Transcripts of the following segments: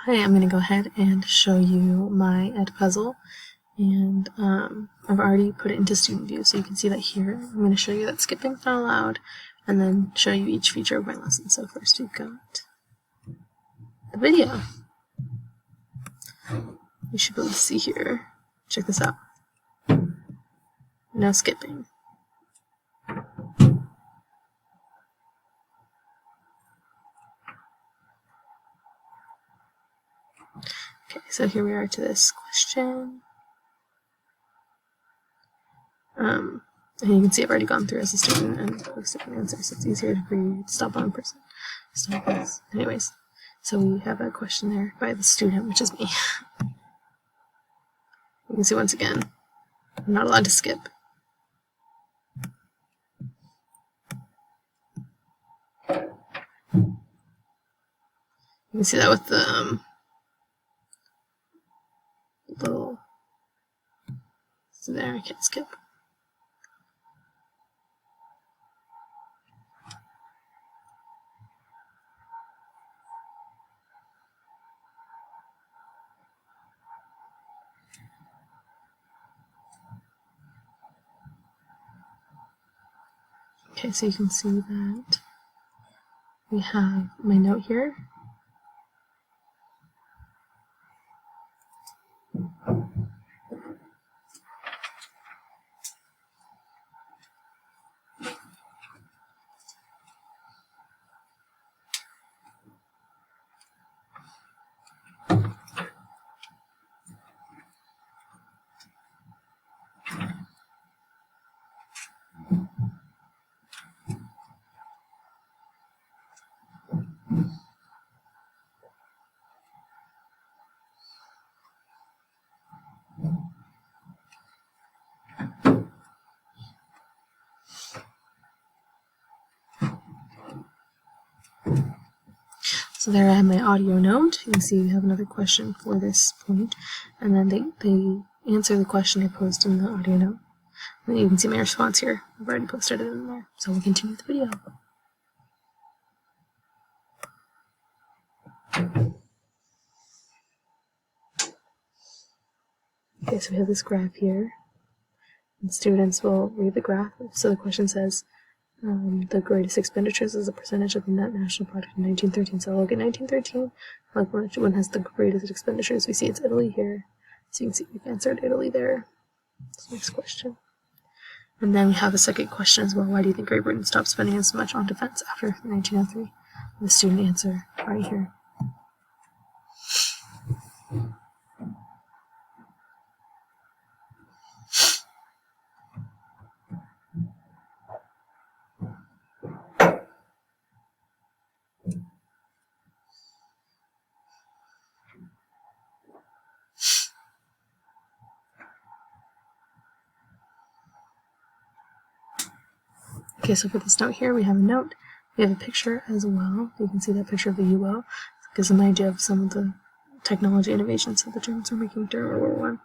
Hi, I'm going to go ahead and show you my Edpuzzle, and I've already put it into student view, so you can see that here. I'm going to show you that skipping's not allowed, and then show you each feature of my lesson. So first we've got the video. You should be able to see here. Check this out. No skipping. Okay, so here we are to this question. And you can see I've already gone through as a student and posted an answer, so it's easier for you to stop on person. Stop this. Anyways, so we have a question there by the student, which is me. You can see once again, I'm not allowed to skip. You can see that with the little, so there, I can't skip. Okay, so you can see that we have my note here. So there I have my audio note. You can see we have another question for this point, and then they answer the question I posed in the audio note. And then you can see my response here. I've already posted it in there. So we'll continue the video. Okay, so we have this graph here. And students will read the graph. So the question says, the greatest expenditures as a percentage of the net national product in 1913. So I'll look at 1913. Like which one has the greatest expenditures? We see it's Italy here. So you can see we've answered Italy there. That's the next question. And then we have a second question as well. Why do you think Great Britain stopped spending as much on defense after 1903? The student answer right here. Okay, so for this note here, we have a note. We have a picture as well. You can see that picture of the UO. It gives an idea of some of the technology innovations that the Germans were making during World War I.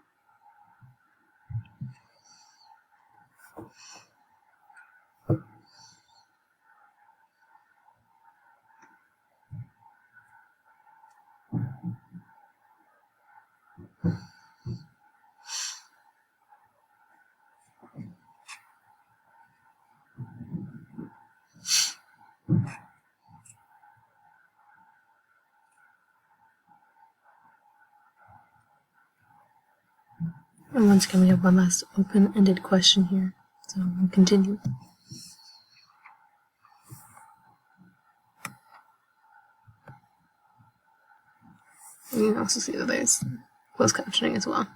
And once again, we have one last open-ended question here. So we'll continue. You can also see that there's closed captioning as well.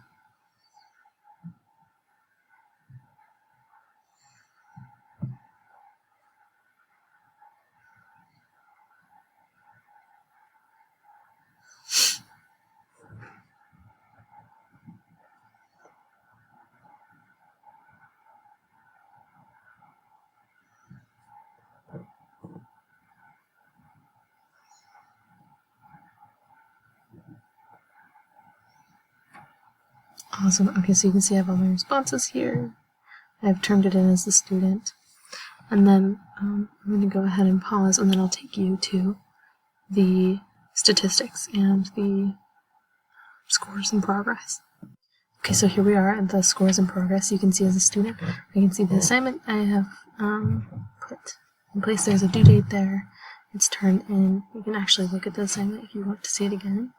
Awesome. Okay, so you can see I have all my responses here. I've turned it in as the student. And then I'm going to go ahead and pause, and then I'll take you to the statistics and the scores in progress. Okay, so here we are at the scores in progress. You can see as a student, I can see the assignment I have put in place. There's a due date there. It's turned in. You can actually look at the assignment if you want to see it again.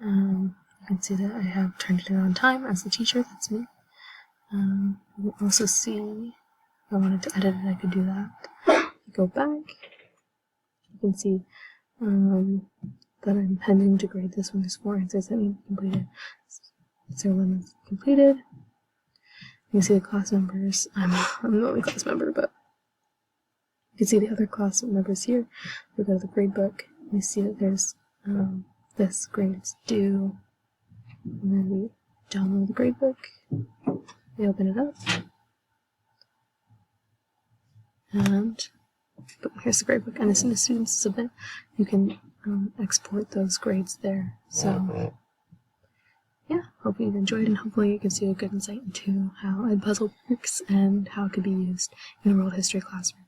You can see that I have turned it in on time as the teacher. That's me. You can also see if I wanted to edit it, I could do that. Go back. You can see that I'm pending to grade this one. There's 4 answers that need to be completed. 01 is completed. You can see the class members. I'm the only class member, but you can see the other class members here. We go to the grade book. We see that there's this grade is due, and then we download the grade book. We open it up, and boom, here's the grade book. And as soon as students submit, you can export those grades there. So yeah, hope you've enjoyed, and hopefully it gives you a good insight into how Edpuzzle works and how it could be used in a world history classroom.